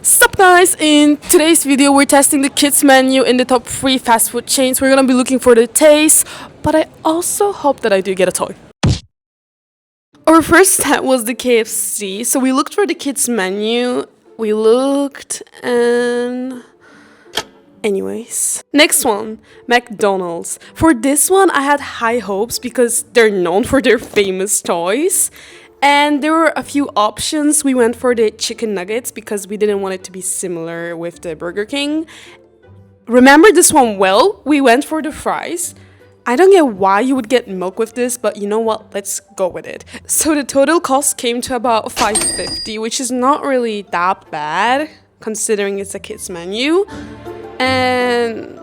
Sup guys, in today's video we're testing the kids menu in the top 3 fast food chains. We're gonna be looking for the taste, but I also hope that I do get a toy. Our first step was the KFC, so we looked for the kids menu. We looked and... anyways. Next one, McDonald's. For this one I had high hopes because they're known for their famous toys. And there were a few options. We went for the chicken nuggets because we didn't want it to be similar with the Burger King. Remember this one well? We went for the fries. I don't get why you would get milk with this, but you know what? Let's go with it. So the total cost came to about $5.50, which is not really that bad considering it's a kids menu. And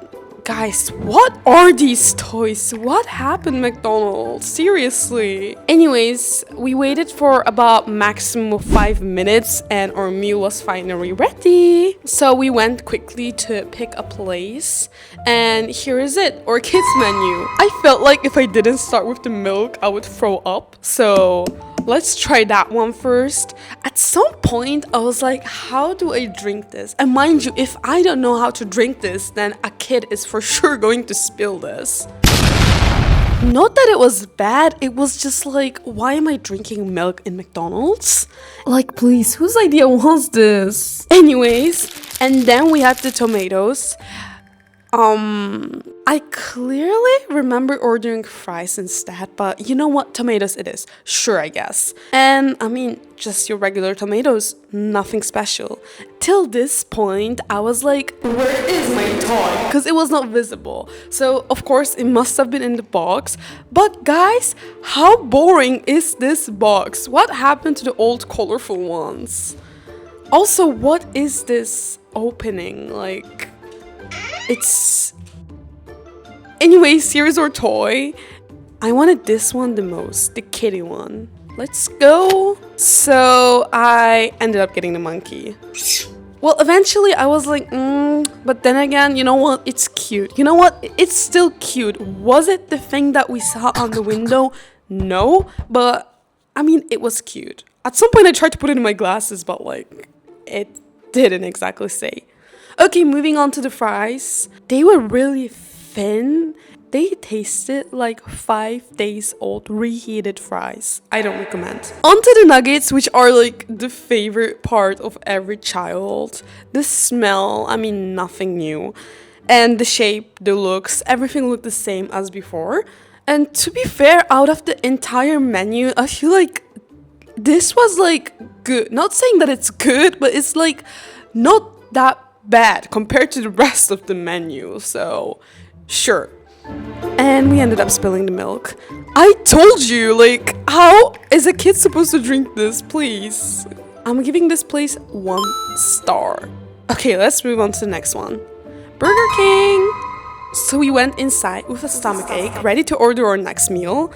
guys, what are these toys? What happened, McDonald's? Seriously. Anyways, we waited for about maximum of 5 minutes and our meal was finally ready. So we went quickly to pick a place and here is it, our kids menu. I felt like if I didn't start with the milk, I would throw up. So let's try that one first. At some point, I was like, how do I drink this? And mind you, if I don't know how to drink this, then a kid is for sure going to spill this. Not that it was bad, it was just like, why am I drinking milk in McDonald's? Like, please, whose idea was this? Anyways, and then we had the tomatoes. I clearly remember ordering fries instead, but you know what? Tomatoes it is. Sure, I guess. And I mean, just your regular tomatoes, nothing special. Till this point, I was like, where is my toy? Because it was not visible. So, of course, it must have been in the box. But guys, how boring is this box? What happened to the old colorful ones? Also, what is this opening? Like... it's... anyways, here's our toy. I wanted this one the most, the kitty one. Let's go. So I ended up getting the monkey. Well, eventually I was like, but then again, you know what? It's cute. You know what? It's still cute. Was it the thing that we saw on the window? No, but I mean, it was cute. At some point I tried to put it in my glasses, but like, it didn't exactly stay. Okay, moving on to the fries. They were really thin. They tasted like 5 days old reheated fries. I don't recommend. Onto the nuggets, which are like the favorite part of every child. The smell, I mean, nothing new. And the shape, the looks, everything looked the same as before. And to be fair, out of the entire menu, I feel like this was like good. Not saying that it's good, but it's like not that bad compared to the rest of the menu, so sure. And we ended up spilling the milk. I told you, like, how is a kid supposed to drink this? Please. I'm giving this place 1 star. Okay, let's move on to the next one. Burger King. So we went inside with a stomachache, ready to order our next meal,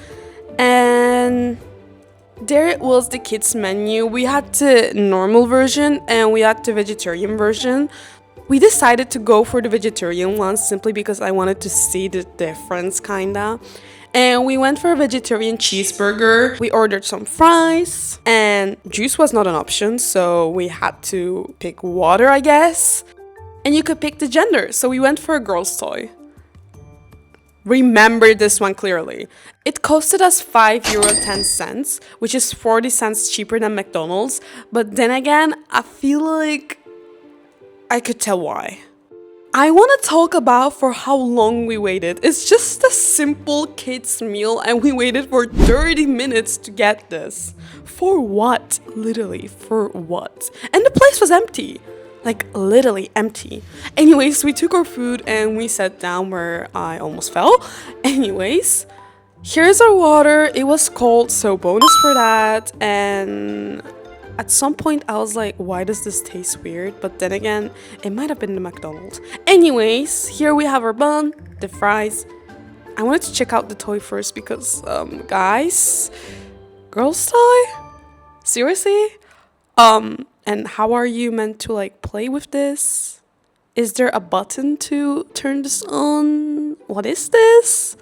and there it was, the kids menu. We had the normal version and we had the vegetarian version. We decided to go for the vegetarian one simply because I wanted to see the difference, kinda. And we went for a vegetarian cheeseburger. We ordered some fries and juice was not an option, so we had to pick water, I guess. And you could pick the gender, so we went for a girl's toy. Remember this one clearly. It costed us €5.10, which is 40 cents cheaper than McDonald's. But then again, I feel like I could tell why. I want to talk about for how long we waited. It's just a simple kids meal and we waited for 30 minutes to get this. For what? Literally, for what? And the place was empty. Like, literally empty. Anyways, we took our food and we sat down where I almost fell. Anyways, here's our water. It was cold, so bonus for that. And at some point I was like, why does this taste weird? But then again, it might have been the McDonald's. Anyways, here we have our bun, the fries. I wanted to check out the toy first because, guys, girls' toy? Seriously? And how are you meant to like play with this? Is there a button to turn this on? What is this?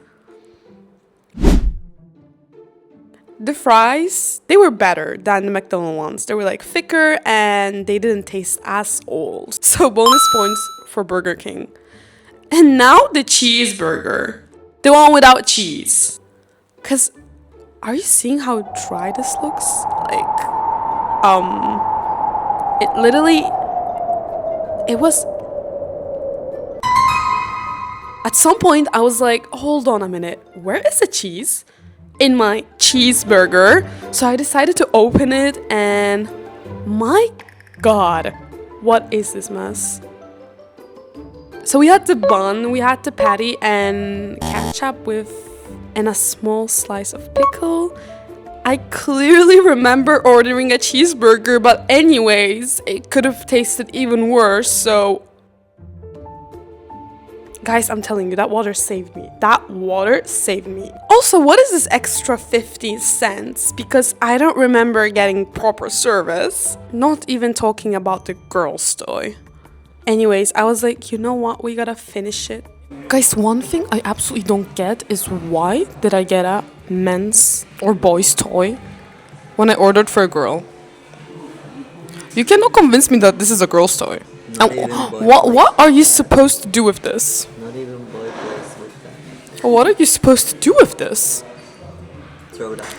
the fries, they were better than the McDonald's ones. They were like thicker and they didn't taste as old. So bonus points for Burger King. And now the cheeseburger. The one without cheese. Cause are you seeing how dry this looks? Like, it literally, it was, at some point I was like, hold on a minute, where is the cheese in my cheeseburger? So I decided to open it and my God, what is this mess? So we had the bun, we had the patty and ketchup and a small slice of pickle. I clearly remember ordering a cheeseburger, but anyways, it could have tasted even worse, so guys, I'm telling you, that water saved me. That water saved me. Also, what is this extra 50 cents? Because I don't remember getting proper service. Not even talking about the girls' toy. Anyways, I was like, you know what? We gotta finish it. Guys, one thing I absolutely don't get is why did I get a men's or boys' toy when I ordered for a girl? You cannot convince me that this is a girl's toy. What are you supposed to do with this? Not even boy plays with that. What are you supposed to do with this? Throw it out.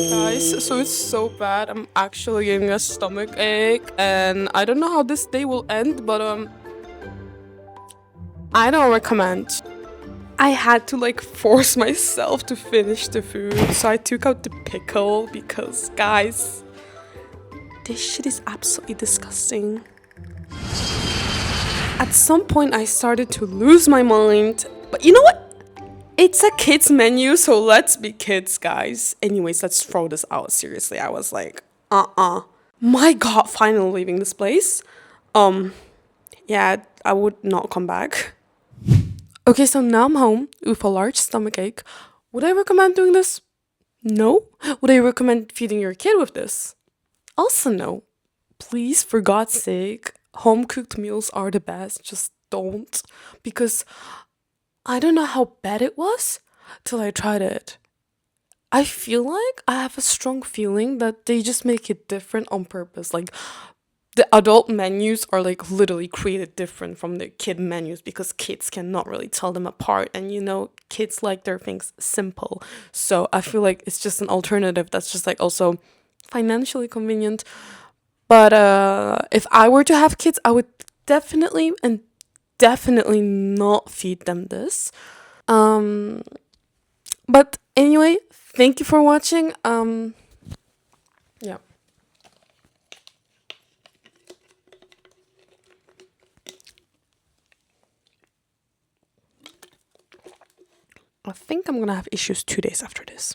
Guys, so it's so bad. I'm actually getting a stomach ache and I don't know how this day will end, but I don't recommend. I had to like force myself to finish the food, so I took out the pickle because guys, this shit is absolutely disgusting. At some point I started to lose my mind, but you know what? It's a kids menu, so let's be kids, guys. Anyways, let's throw this out. Seriously, I was like, my God, finally leaving this place. Yeah, I would not come back. Okay, so now I'm home with a large stomachache. Would I recommend doing this? No. Would I recommend feeding your kid with this? Also no. Please, for God's sake, home-cooked meals are the best. Just don't. Because I don't know how bad it was till I tried it. I feel like I have a strong feeling that they just make it different on purpose. Like, the adult menus are like literally created different from the kid menus because kids cannot really tell them apart. And you know, kids like their things simple. So I feel like it's just an alternative that's just like also financially convenient. But if I were to have kids, I would definitely not feed them this. But anyway, thank you for watching. Yeah. I think I'm gonna have issues 2 days after this.